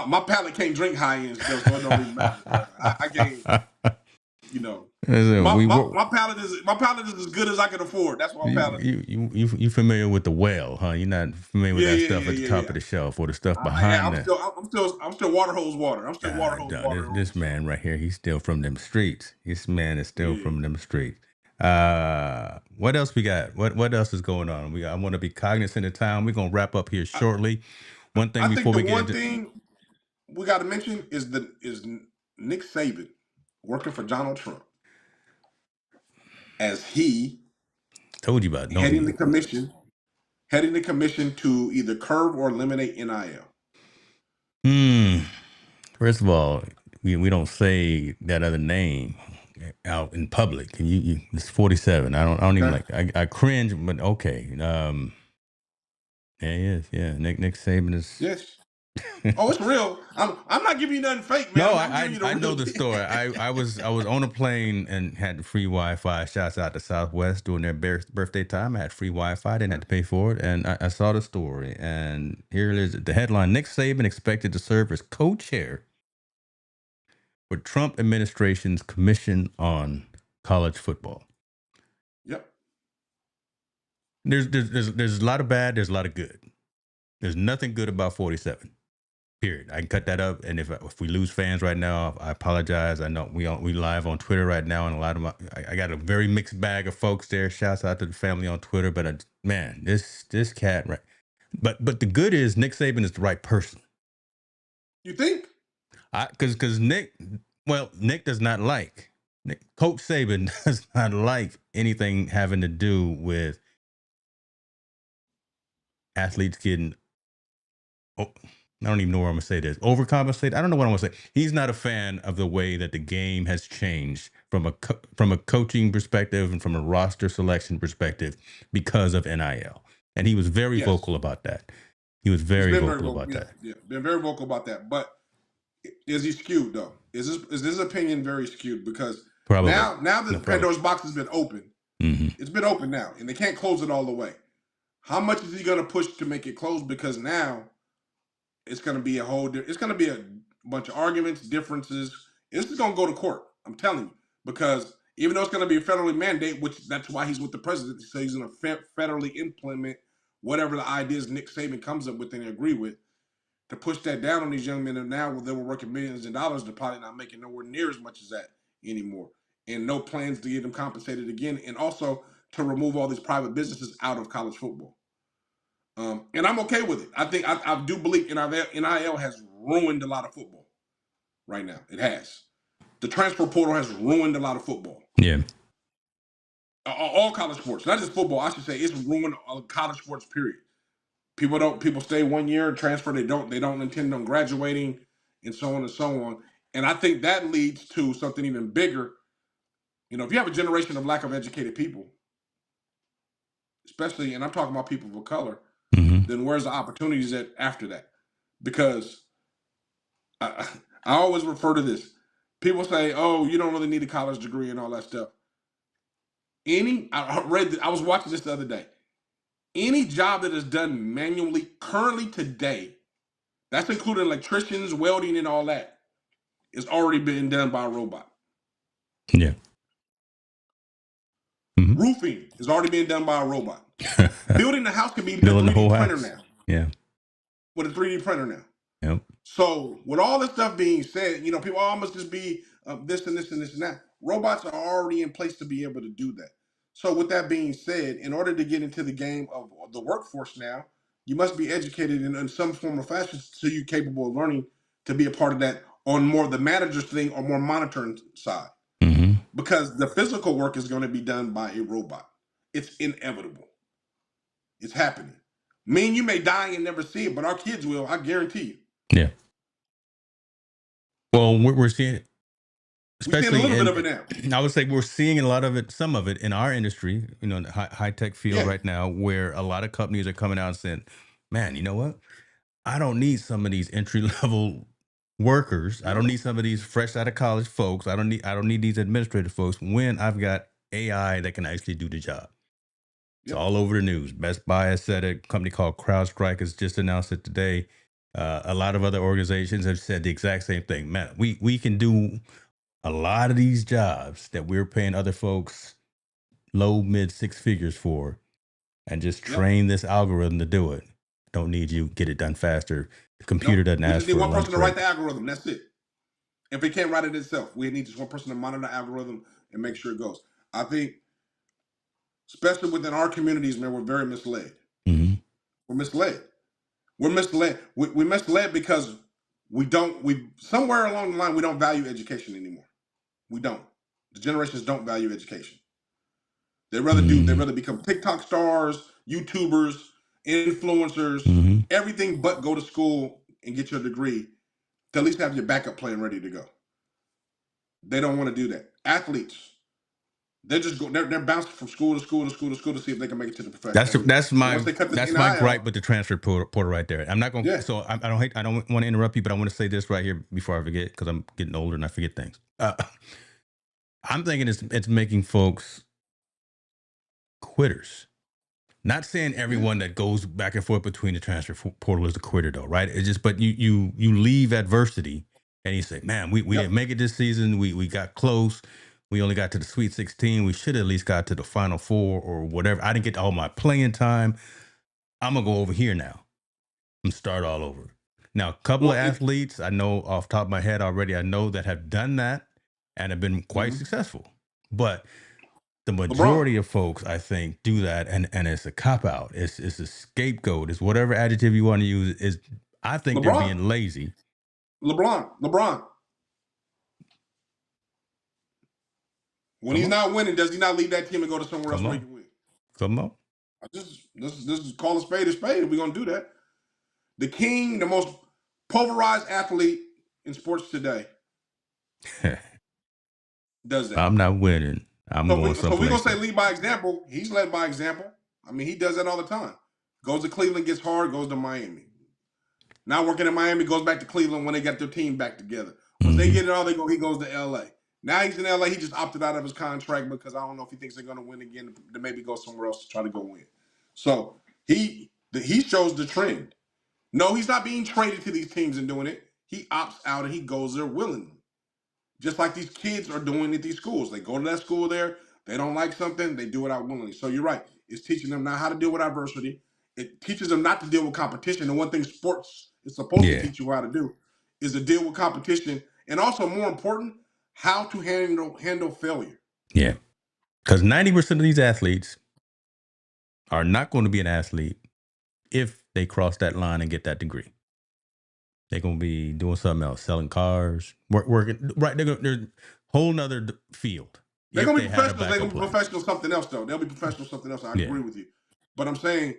My palate can't drink high end stuff, so it don't even matter. I gained You know, Listen, my, we my were. my palate is as good as I can afford. That's my palate. You familiar with the well, huh? You're not familiar with Yeah, that yeah, stuff yeah, at the yeah, top yeah. of the shelf or the stuff Yeah, behind that. I'm still water hose water. I'm still water hose Dog, water on this myself. man right here, he's still from them streets. This man is still Yeah. from them streets. What else we got? What else is going on? I want to be cognizant of time. We're gonna wrap up here I, shortly. One thing I think before the we get one into, thing we got to mention is Nick Saban working for Donald Trump as he told you about. Don't heading the you? commission to either curb or eliminate NIL. Hmm. First of all, we don't say that other name out in public. Can you it's 47. I don't even Okay. like. I cringe, but okay. Yeah, he is. Yeah, Nick Saban is. Yes. Oh, it's real. I'm not giving you nothing fake, man. No, I'm giving you the I know real the deal. story. I was on a plane and had free Wi-Fi. Shouts out to Southwest during their birthday time. I had free Wi-Fi. Didn't have to pay for it, and I saw the story. And here it is. The headline: Nick Saban expected to serve as co-chair for Trump administration's Commission on College Football. Yep. There's a lot of bad. There's a lot of good. There's nothing good about 47. Period. I can cut that up, and if we lose fans right now, I apologize. I know we live on Twitter right now, and a lot of I got a very mixed bag of folks there. Shouts out to the family on Twitter, but man, this cat right. But the good is Nick Saban is the right person. You think? Because Nick does not like Coach Saban does not like anything having to do with athletes getting. Oh, I don't even know where I'm gonna say this. Overcompensate. I don't know what I'm gonna say. He's not a fan of the way that the game has changed from a coaching perspective and from a roster selection perspective because of NIL. And he was very Yes. vocal about that. He was He's very been very vocal vocal. about Yeah, that. yeah. Been very vocal about that. But is he skewed though? Is this opinion very skewed? Because Probably. now No, that probably. Pandora's box has been open, Hmm. it's been open now, and they can't close it all the way. How much is he going to push to make it close? Because now it's going to be it's going to be a bunch of arguments, differences. This is going to go to court. I'm telling you, because even though it's going to be a federally mandate, which that's why he's with the president, so he's going to federally implement whatever the ideas Nick Saban comes up with and they agree with to push that down on these young men. And now they were working millions of dollars, they're probably not making nowhere near as much as that anymore, and no plans to get them compensated again, and also to remove all these private businesses out of college football. And I'm okay with it. I do believe NIL has ruined a lot of football right now. It has. The transfer portal has ruined a lot of football. Yeah. All college sports, not just football. I should say it's ruined college sports. Period. People stay 1 year and transfer. They don't intend on graduating, and so on and so on. And I think that leads to something even bigger. If you have a generation of lack of educated people, especially, and I'm talking about people of color, Hmm. then where's the opportunities at after that? Because I, I always refer to this. People say, "Oh, you don't really need a college degree and all that stuff." I was watching this the other day. Any job that is done manually currently today, that's including electricians, welding, and all that, is already being done by a robot. Yeah. Hmm. Roofing is already being done by a robot. Building the house can be a Building the 3D whole printer house. now. Yeah. With a 3D printer now. Yep. So, with all this stuff being said, people must just be this and this and this and that. Robots are already in place to be able to do that. So, with that being said, in order to get into the game of the workforce now, you must be educated in some form or fashion so you're capable of learning to be a part of that on more of the manager's thing or more monitoring side. Hmm. Because the physical work is going to be done by a robot. It's inevitable. It's happening. Me and you may die and never see it, but our kids will. I guarantee you. Yeah. Well, we're seeing, We're seeing a especially little bit in, of it now. I would say we're seeing a lot of it, some of it in our industry, in the high tech field Yeah. right now, where a lot of companies are coming out and saying, "Man, you know what? I don't need some of these entry level workers. I No. don't need some of these fresh out of college folks. I don't need these administrative folks when I've got AI that can actually do the job." It's Yep. all over the news. Best Buy has said it. A company called CrowdStrike has just announced it today. A lot of other organizations have said the exact same thing. Man, we can do a lot of these jobs that we're paying other folks low, mid six figures for, and just Yep. train this algorithm to do it. Don't need you. Get it done faster. The computer Nope. doesn't We ask just need for a one lunch person to write break. the algorithm. That's it. If it can't write it itself, we need just one person to monitor the algorithm and make sure it goes. I think, especially within our communities, man, we're very misled. Mm-hmm. We're misled. We're misled. We're misled because we somewhere along the line we don't value education anymore. We don't. The generations don't value education. They Mm-hmm. rather become TikTok stars, YouTubers, influencers, Mm-hmm. everything but go to school and get your degree to at least have your backup plan ready to go. They don't want to do that. Athletes, they're bouncing from school to school to school to school to see if they can make it to the That's professional league. that's But once my they cut this that's my gripe NIL, with the transfer portal right there. I'm not going. yeah, So I don't want to interrupt you, but I want to say this right here before I forget because I'm getting older and I forget things. I'm thinking it's making folks quitters. Not saying yeah, everyone that goes back and forth between the transfer portal is a quitter, though, right? It's just, but you leave adversity, and you say, "Man, we yep. didn't make it this season. We got close. We only got to the Sweet 16. We should have at least got to the Final Four or whatever. I didn't get all my playing time. I'm gonna go over here now and start all over." Now, a couple of Well, athletes I know off the top of my head already. I know that have done that and have been quite mhm. successful, but the LeBron, majority of folks, I think, do that, and it's a cop out. It's a scapegoat. It's whatever adjective you want to use. Is I think they're LeBron, being lazy. LeBron. When Come he's on, not winning, does he not leave that team and go to somewhere else come where he on, can win? come on. I just this is call a spade a spade. If we're gonna do that, the king, the most pulverized athlete in sports today, does that. I'm not winning. I'm going So we gonna someplace say else. lead by example. He's led by example. I mean, he does that all the time. Goes to Cleveland, gets hard, goes to Miami. Now working in Miami, goes back to Cleveland when they got their team back together. Once they Mm-hmm. get it all, he goes to LA. Now he's in LA. He just opted out of his contract because I don't know if he thinks they're gonna win again to maybe go somewhere else to try to go win. So he shows the trend. No, he's not being traded to these teams and doing it. He opts out and he goes there willingly. Just like these kids are doing at these schools. They go to that school there, they don't like something, they do it out willingly. So you're right. It's teaching them now how to deal with adversity. It teaches them not to deal with competition. And one thing sports is supposed to Yeah, teach you how to do is to deal with competition. And also more important, how to handle failure. yeah. Because 90% of these athletes are not going to be an athlete if they cross that line and get that degree. They're going to be doing something else, selling cars, working. Right, they're a whole nother field They're if gonna be they had a professionals, they're backup gonna be plan. professionals something else though. They'll be professionals something else. I Yeah, agree with you. But I'm saying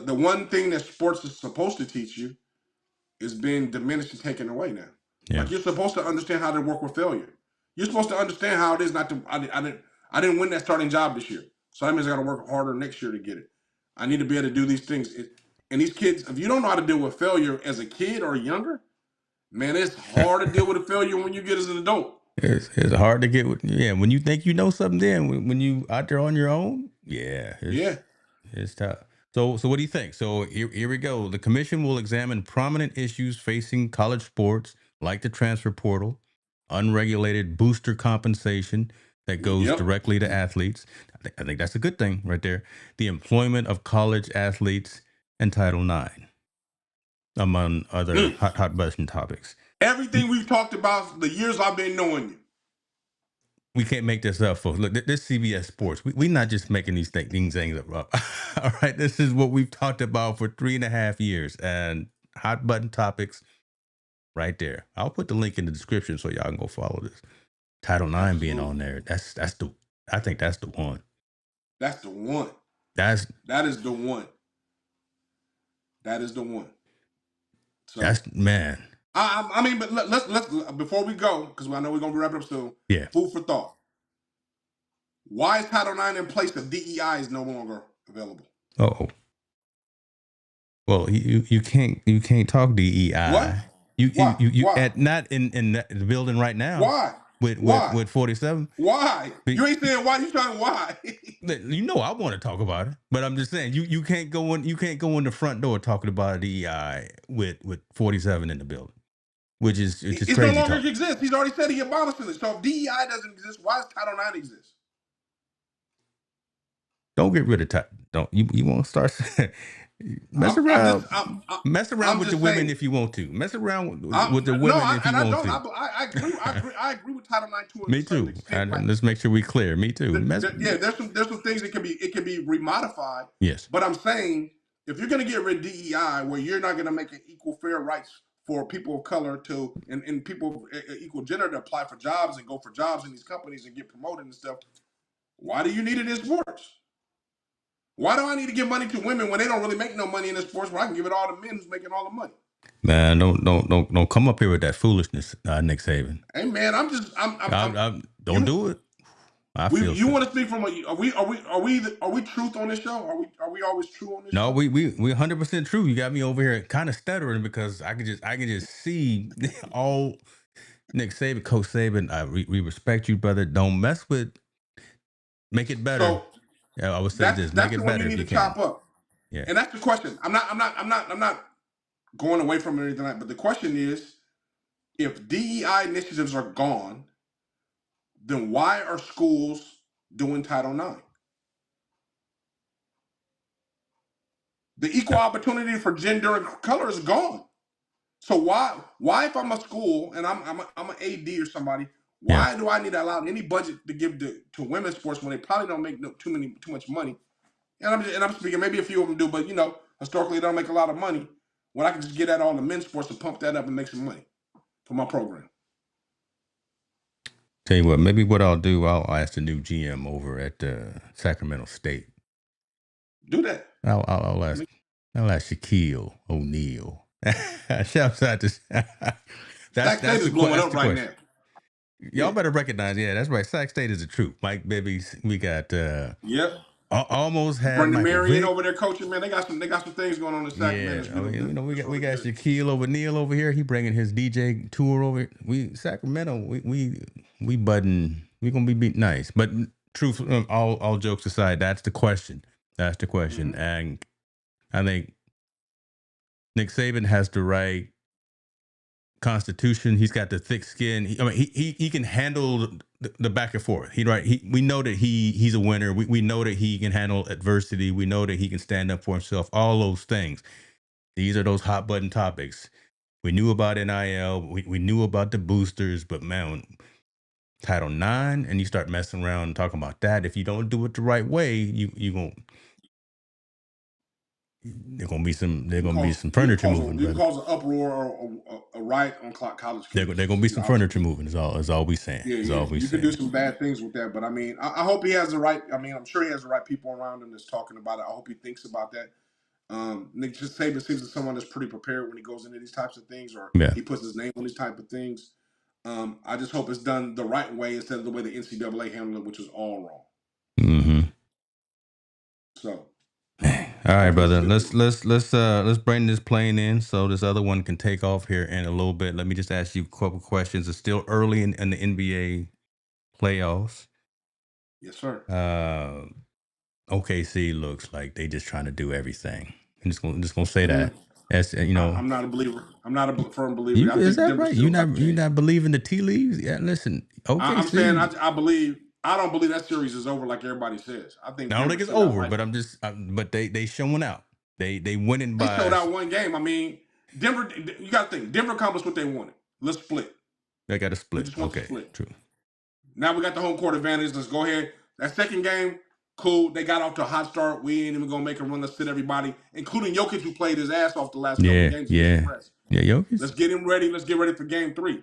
the one thing that sports is supposed to teach you is being diminished and taken away now. yeah. Like you're supposed to understand how to work with failure. You're supposed to understand how it is not to. I didn't win that starting job this year, so that means I got to work harder next year to get it. I need to be able to do these things. And these kids, if you don't know how to deal with failure as a kid or younger, man, it's hard to deal with a failure when you get as an adult. It's hard to get with, yeah, when you think you know something, then when you out there on your own, yeah, Yeah. it's tough. So what do you think? So here we go. The commission will examine prominent issues facing college sports, like the transfer portal, unregulated booster compensation that goes Yep. directly to athletes. I think that's a good thing right there. The employment of college athletes and Title IX, among other Mm. hot button topics. Everything we've talked about the years I've been knowing you. We can't make this up, folks. Look, this CBS Sports. We not just making things up. All right, this is what we've talked about for 3.5 years, and hot button topics right there. I'll put the link in the description so y'all can go follow this. Title IX being on Absolutely. there. That's the. I think that's the one. That's the one. That's That is the one. That is the one. So that's man. I mean, but let's before we go, because I know we're gonna be wrapping up soon. Yeah. Food for thought. Why is Title IX in place if DEI is no longer available? Oh. Well, you can't talk What? DEI. You you Why? you, you Why? at not in the building right now Why? with with Why? with 47. Why? You ain't saying why. You trying why? You know I want to talk about it, but I'm just saying you can't go in the front door talking about DEI with 47 in the building. which is It's no crazy longer talk. exists. He's already said he abolished it. So if DEI doesn't exist, why does Title IX exist? Don't get rid of don't you won't start mess I'm around just mess around I'm with the just women saying. if you want to. Mess around with the No, women if you and I want don't. to. I agree. I agree with Title IX to a Me certain too. extent. Like, Let's make sure we clear. Me too. yeah, there's some things that can be remodified. Yes. But I'm saying if you're going to get rid of DEI, where you're not going to make it equal fair rights for people of color to and people of equal gender to apply for jobs and go for jobs in these companies and get promoted and stuff, why do you need it in sports? Why do I need to give money to women when they don't really make no money in the sports? Where I can give it all to men who's making all the money. Man, don't come up here with that foolishness, Nick Saban. Hey man, Don't do it. I we feel you so. want to speak from are we truth on this show? Are we always true on this No, show? we 100% true. You got me over here kind of stuttering because I can just see all Nick Saban, Coach Saban. We respect you, brother. Don't mess with. Make it better. So Yeah, I would say this. Make that's the it one better you if need you to can. chop up. Yeah. And that's the question. I'm not going away from it or anything like that, but the question is if DEI initiatives are gone, then why are schools doing Title IX? The equal opportunity for gender and color is gone. So why if I'm a school and I'm an AD or somebody, Yeah. why do I need to allow any budget to give to women's sports when they probably don't make too much money? And I'm speaking maybe a few of them do, but historically they don't make a lot of money. When I can just get that on the men's sports and pump that up and make some money for my program. Tell you what, maybe what I'll do, I'll ask the new GM over at Sacramento State. Do that. I'll ask Shaquille O'Neal. Shouts out to Sac State is blowing that's up the right question. now. Y'all Yeah. better recognize, yeah, that's right. Sac State is the truth. Mike Bibby's. We got Yep. almost had Brendan Michael Marion Vick. over there coaching, man. They got some things going on in Sacramento. Yeah, It's I really mean, good. It's we really got good. Shaquille O'Neal over here. He bringing his DJ tour over. Sacramento. We budding. We gonna be nice. But truth, all jokes aside, that's the question. That's the question, Mm-hmm. and I think Nick Saban has the right constitution. He's got the thick skin. He can handle the back and forth. We know that he's a winner. We know that he can handle adversity. We know that he can stand up for himself. All those things. These are those hot button topics. We knew about NIL. We knew about the boosters, but man, Title IX, and you start messing around and talking about that. If you don't do it the right way, you going there gonna be some furniture moving, You can brother. cause an uproar or a riot on college There campuses. gonna be You some know, furniture moving. Is all we saying. yeah, Is yeah. all we You could do saying. some bad things with that, but I mean, I hope he has the right. I mean, I'm sure he has the right people around him that's talking about it. I hope he thinks about that. Nick Saban seems like someone that's pretty prepared when he goes into these types of things, or Yeah. he puts his name on these type of things. I just hope it's done the right way instead of the way the NCAA handled it, which was all wrong. Mm-hmm. So, All right, hopefully, it's brother. good. Let's bring this plane in so this other one can take off here in a little bit. Let me just ask you a couple questions. It's still early in the NBA playoffs. Yes, sir. OKC looks like they just trying to do everything. I'm just gonna say Mm, that. As I'm not a believer. I'm not a firm believer. you I is think that Denver right? still got a You chance. not believing the tea leaves? Yeah, listen, I'm saying OKC. I believe. I don't believe that series is over like everybody says. I think I don't Denver think it's still got over, life but in them. but they showing out. They winning They showed by. out one game. I mean, Denver. You got to think. Denver accomplished what they wanted. Let's split. They got a We split. just want to Okay, split. true. Now we got the home court advantage. Let's go ahead. That second game, cool. They got off to a hot start. We ain't even gonna make a run. Let's sit everybody, including Jokic, who played his ass off the last couple of Yeah, games to get some yeah, rest. yeah. Jokic. Let's get him ready. Let's get ready for game three.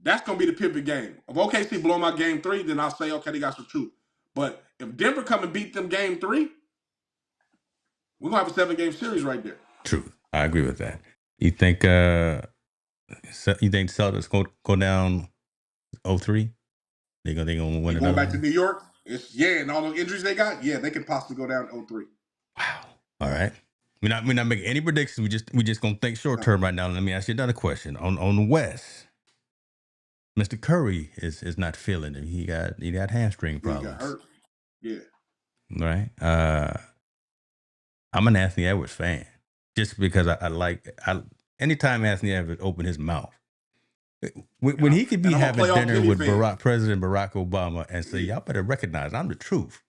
That's gonna be the pivot game. If OKC blow my game three, then I'll say, okay, they got some truth. But if Denver come and beat them game three, we're gonna have a 7-game series right there. True. I agree with that. You think you think Celtics go down 0-3? They gonna win And going another back to one? New York, and all the injuries they got, they could possibly go down 0-3. Wow. All right. We're not making any predictions. We just gonna think short No, term right now. Let me ask you another question. On the West, Mr. Curry is not feeling it. He got hamstring he got problems. hurt. Yeah. Right. I'm an Anthony Edwards fan. Just because I like anytime Anthony Edwards open his mouth. When he could be and I'm a having playoff dinner Jimmy with fan. President Barack Obama and say, Yeah. y'all better recognize I'm the truth.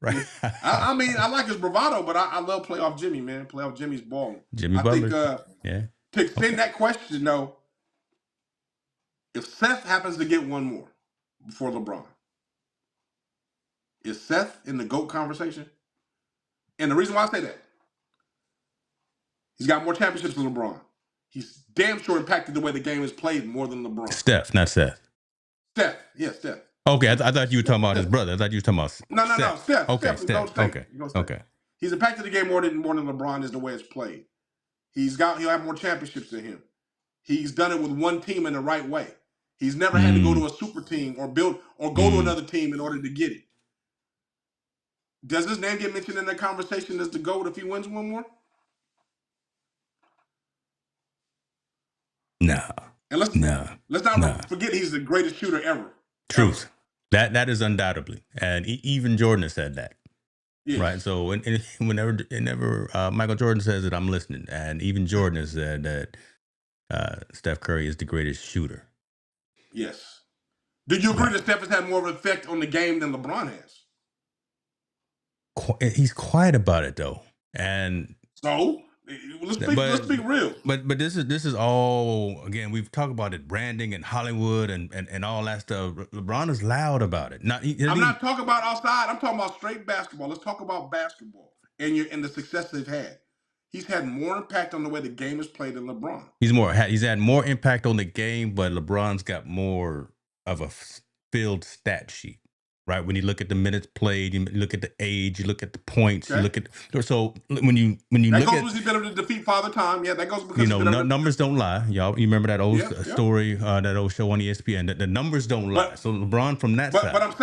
Right. Yeah. I mean, I like his bravado, but I love playoff Jimmy, man. Playoff Jimmy's balling. Jimmy I think Butler. Yeah. to extend Okay. that question, though, if Seth happens to get one more before LeBron, is Seth in the GOAT conversation? And the reason why I say that, he's got more championships than LeBron. He's damn sure impacted the way the game is played more than LeBron. Steph, not Seth. Steph, yeah, Steph. Okay, I thought you were talking about his Steph. brother. I thought you were talking about No, Seth. Steph. Okay, Steph, go Steph. State. Okay, Go State. okay. He's impacted the game more than LeBron is the way it's played. He'll have more championships than him. He's done it with one team in the right way. He's never had to go to a super team or go to another team in order to get it. Does his name get mentioned in that conversation as the GOAT if he wins one more? No. And let's not forget he's the greatest shooter ever. Truth. Ever. That is undoubtedly, and even Jordan has said that. Yes. Right. So whenever Michael Jordan says it, I'm listening, and even Jordan has said that Steph Curry is the greatest shooter. Yes. Do you agree that Steph has had more of an effect on the game than LeBron has? He's quiet about it though, and so let's speak real. But this is all, again, we've talked about it, branding and Hollywood and all that stuff. LeBron is loud about it. I'm not talking about outside. I'm talking about straight basketball. Let's talk about basketball and the success they've had. He's had more impact on the way the game is played than LeBron. He's had more impact on the game, but LeBron's got more of a filled stat sheet. Right, when you look at the minutes played, you look at the age, you look at the points, you look at when you that look goes at, because he's been able to defeat Father Time. Yeah, that goes because numbers don't lie, y'all. You remember that old story, that old show on ESPN? That the numbers don't lie. So LeBron from that side. But I'm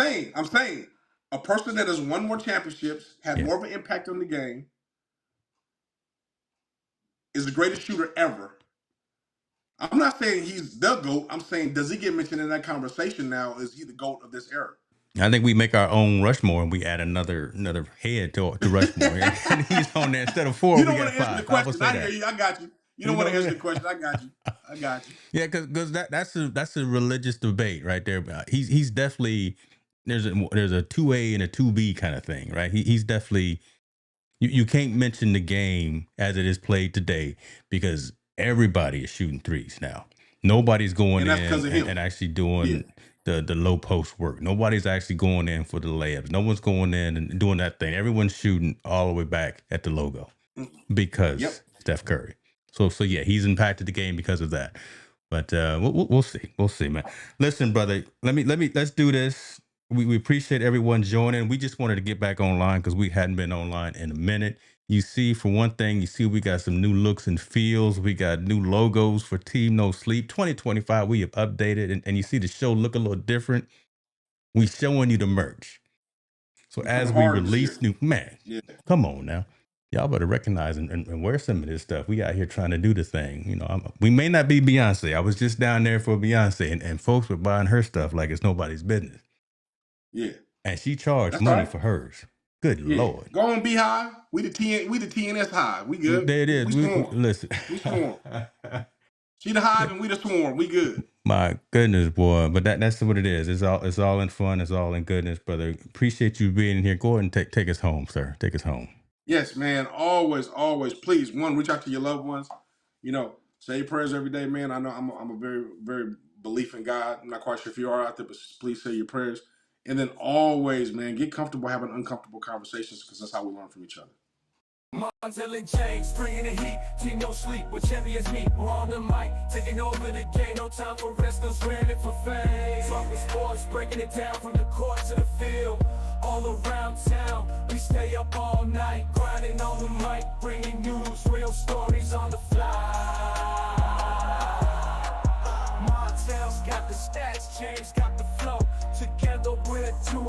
saying, a person that has won more championships, had more of an impact on the game, is the greatest shooter ever. I'm not saying he's the GOAT. I'm saying, does he get mentioned in that conversation now? Is he the GOAT of this era? I think we make our own Rushmore and we add another head to Rushmore. And he's on there instead of 4. You don't we want got to answer 5. the question. I hear you. I got you. You don't want to answer the question. I got you. Yeah, because that's a religious debate right there. He's definitely, there's a 2A and a 2B kind of thing, right? He's definitely, you can't mention the game as it is played today because everybody is shooting threes now. Nobody's going in and actually doing the low post work. Nobody's actually going in for the layups. No one's going in and doing that thing. Everyone's shooting all the way back at the logo because Steph Curry. So yeah, he's impacted the game because of that. But we'll see. We'll see, man. Listen, brother, let's do this. We appreciate everyone joining. We just wanted to get back online because we hadn't been online in a minute. You see, for one thing, you see we got some new looks and feels. We got new logos for Team No Sleep 2025. We have updated, and you see the show look a little different. We showing you the merch. So as we release new, come on now. Y'all better recognize and wear some of this stuff. We out here trying to do the thing. We may not be Beyonce. I was just down there for Beyonce, and folks were buying her stuff like it's nobody's business. Yeah. And she charged money for hers. Good Lord. Go on, Beehive. We the TNS Hive. We good. There it is. Listen. We swarm. She the hive and we the swarm. We good. My goodness, boy. But that's what it is. It's all in fun. It's all in goodness, brother. Appreciate you being here. Go ahead and take us home, sir. Take us home. Yes, man. Always, please, reach out to your loved ones. Say your prayers every day, man. I know I'm a very, very belief in God. I'm not quite sure if you are out there, but please say your prayers. And then always, man, get comfortable having uncomfortable conversations because that's how we learn from each other. Montel and James, bringing the heat, Team No Sleep, with champions meet. We're on the mic, taking over the game, no time for wrestlers, we're in it for fame. Talking sports, breaking it down from the court to the field. All around town, we stay up all night, grinding on the mic, bringing news, real stories on the fly. Montel's got the stats, James got the flow, together we're 2